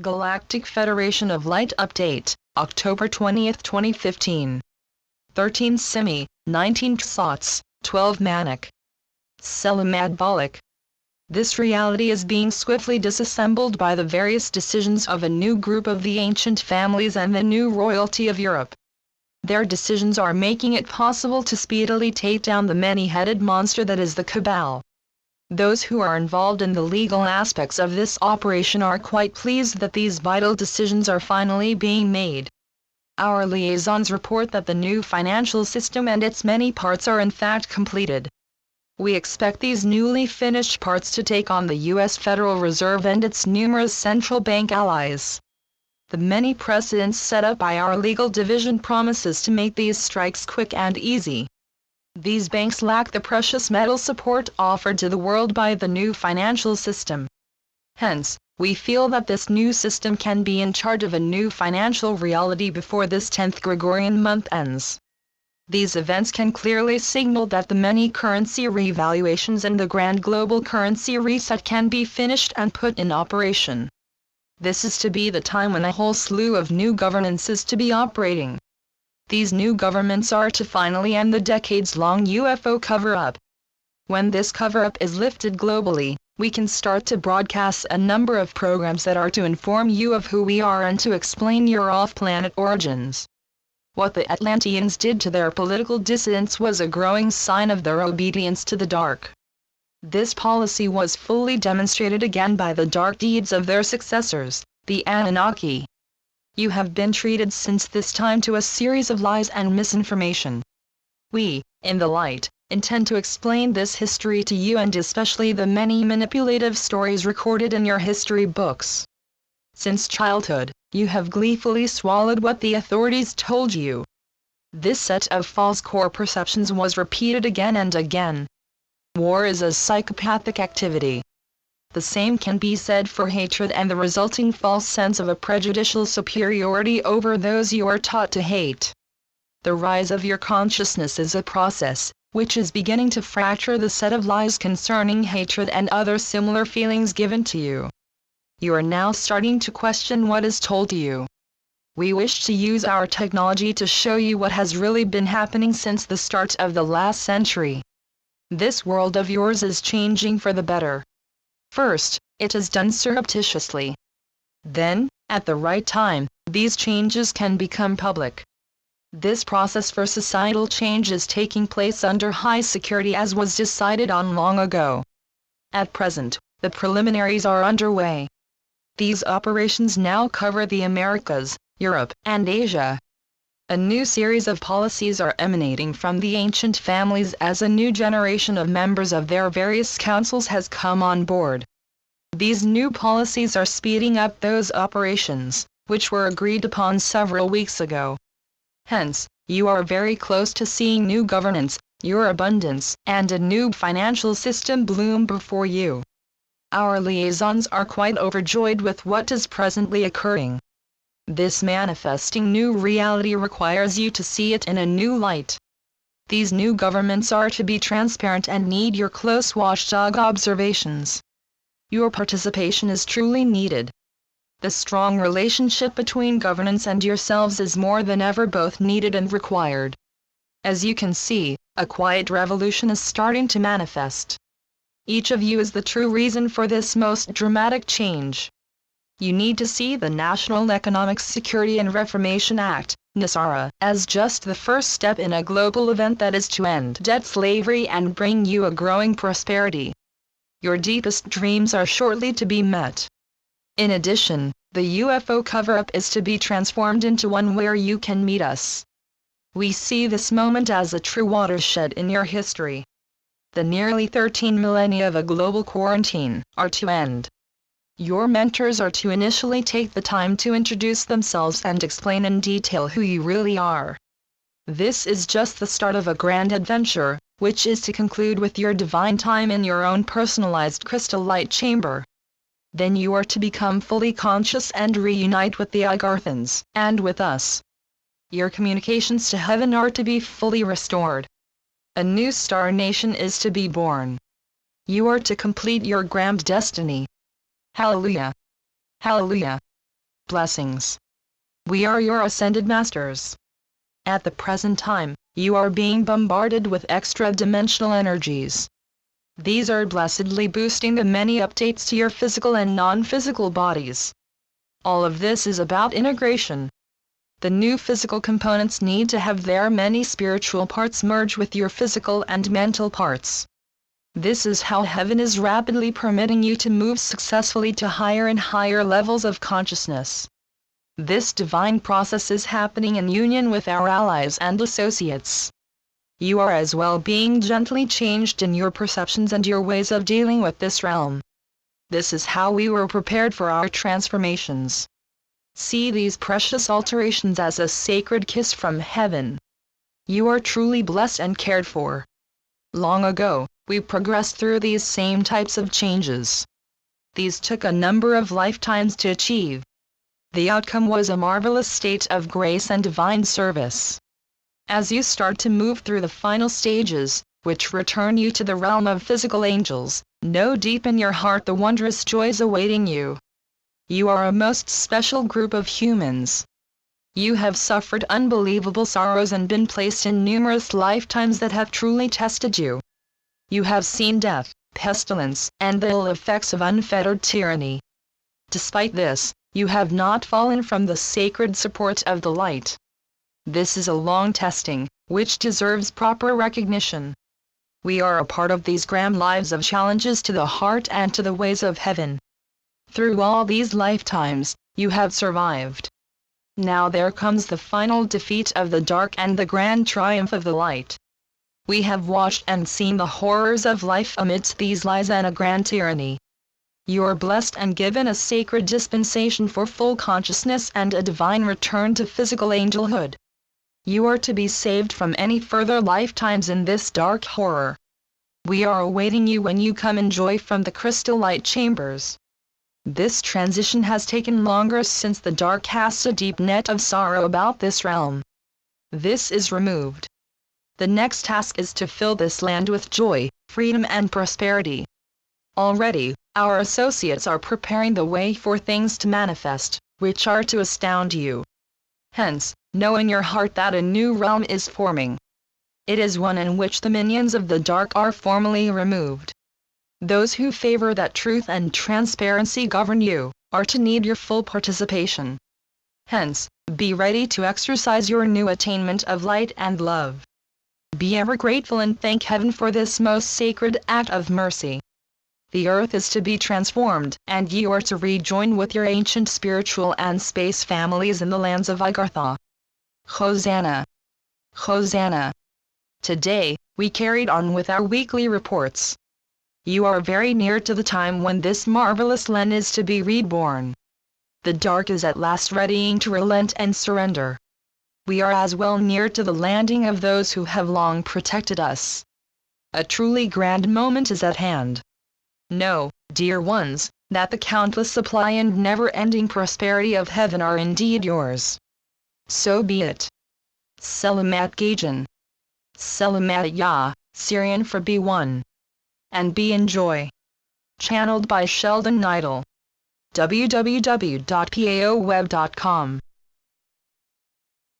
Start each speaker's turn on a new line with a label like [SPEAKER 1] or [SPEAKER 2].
[SPEAKER 1] Galactic Federation of Light Update, October 20, 2015. 13 Simi, 19 Ksats, 12 Manik. Selamadbalik. This reality is being swiftly disassembled by the various decisions of a new group of the ancient families and the new royalty of Europe. Their decisions are making it possible to speedily take down the many-headed monster that is the Cabal. Those who are involved in the legal aspects of this operation are quite pleased that these vital decisions are finally being made. Our liaisons report that the new financial system and its many parts are in fact completed. We expect these newly finished parts to take on the U.S. Federal Reserve and its numerous central bank allies. The many precedents set up by our legal division promises to make these strikes quick and easy. These banks lack the precious metal support offered to the world by the new financial system. Hence, we feel that this new system can be in charge of a new financial reality before this 10th Gregorian month ends. These events can clearly signal that the many currency revaluations and the grand global currency reset can be finished and put in operation. This is to be the time when a whole slew of new governance is to be operating. These new governments are to finally end the decades-long UFO cover-up. When this cover-up is lifted globally, we can start to broadcast a number of programs that are to inform you of who we are and to explain your off-planet origins. What the Atlanteans did to their political dissidents was a growing sign of their obedience to the dark. This policy was fully demonstrated again by the dark deeds of their successors, the Anunnaki. You have been treated since this time to a series of lies and misinformation. We, in the light, intend to explain this history to you and especially the many manipulative stories recorded in your history books. Since childhood, you have gleefully swallowed what the authorities told you. This set of false core perceptions was repeated again and again. War is a psychopathic activity. The same can be said for hatred and the resulting false sense of a prejudicial superiority over those you are taught to hate. The rise of your consciousness is a process, which is beginning to fracture the set of lies concerning hatred and other similar feelings given to you. You are now starting to question what is told to you. We wish to use our technology to show you what has really been happening since the start of the last century. This world of yours is changing for the better. First, it is done surreptitiously. Then, at the right time, these changes can become public. This process for societal change is taking place under high security as was decided on long ago. At present, the preliminaries are underway. These operations now cover the Americas, Europe, and Asia. A new series of policies are emanating from the ancient families as a new generation of members of their various councils has come on board. These new policies are speeding up those operations, which were agreed upon several weeks ago. Hence, you are very close to seeing new governance, your abundance, and a new financial system bloom before you. Our liaisons are quite overjoyed with what is presently occurring. This manifesting new reality requires you to see it in a new light. These new governments are to be transparent and need your close watchdog observations. Your participation is truly needed. The strong relationship between governance and yourselves is more than ever both needed and required. As you can see, a quiet revolution is starting to manifest. Each of you is the true reason for this most dramatic change. You need to see the National Economic Security and Reformation Act, NESARA, as just the first step in a global event that is to end debt slavery and bring you a growing prosperity. Your deepest dreams are shortly to be met. In addition, the UFO cover-up is to be transformed into one where you can meet us. We see this moment as a true watershed in your history. The nearly 13 millennia of a global quarantine are to end. Your mentors are to initially take the time to introduce themselves and explain in detail who you really are. This is just the start of a grand adventure, which is to conclude with your divine time in your own personalized crystal light chamber. Then you are to become fully conscious and reunite with the Agarthans, and with us. Your communications to heaven are to be fully restored. A new star nation is to be born. You are to complete your grand destiny. Hallelujah! Hallelujah! Blessings. We are your ascended masters. At the present time, you are being bombarded with extra-dimensional energies. These are blessedly boosting the many updates to your physical and non-physical bodies. All of this is about integration. The new physical components need to have their many spiritual parts merge with your physical and mental parts. This is how heaven is rapidly permitting you to move successfully to higher and higher levels of consciousness. This divine process is happening in union with our allies and associates. You are as well being gently changed in your perceptions and your ways of dealing with this realm. This is how we were prepared for our transformations. See these precious alterations as a sacred kiss from heaven. You are truly blessed and cared for. Long ago, we progressed through these same types of changes. These took a number of lifetimes to achieve. The outcome was a marvelous state of grace and divine service. As you start to move through the final stages, which return you to the realm of physical angels, know deep in your heart the wondrous joys awaiting you. You are a most special group of humans. You have suffered unbelievable sorrows and been placed in numerous lifetimes that have truly tested you. You have seen death, pestilence, and the ill effects of unfettered tyranny. Despite this, you have not fallen from the sacred support of the light. This is a long testing, which deserves proper recognition. We are a part of these grand lives of challenges to the heart and to the ways of heaven. Through all these lifetimes, you have survived. Now there comes the final defeat of the dark and the grand triumph of the light. We have watched and seen the horrors of life amidst these lies and a grand tyranny. You are blessed and given a sacred dispensation for full consciousness and a divine return to physical angelhood. You are to be saved from any further lifetimes in this dark horror. We are awaiting you when you come in joy from the crystal light chambers. This transition has taken longer since the dark cast a deep net of sorrow about this realm. This is removed. The next task is to fill this land with joy, freedom and prosperity. Already, our associates are preparing the way for things to manifest, which are to astound you. Hence, know in your heart that a new realm is forming. It is one in which the minions of the dark are formally removed. Those who favor that truth and transparency govern you, are to need your full participation. Hence, be ready to exercise your new attainment of light and love. Be ever grateful and thank heaven for this most sacred act of mercy. The earth is to be transformed, and you are to rejoin with your ancient spiritual and space families in the lands of Igartha. Hosanna! Hosanna! Today, we carried on with our weekly reports. You are very near to the time when this marvelous land is to be reborn. The dark is at last readying to relent and surrender. We are as well near to the landing of those who have long protected us. A truly grand moment is at hand. Know, dear ones, that the countless supply and never-ending prosperity of heaven are indeed yours. So be it. Selamat Gajan. Selamat Ya, Syrian for B1. And be in joy. Channeled by Sheldon Neidel. www.paoweb.com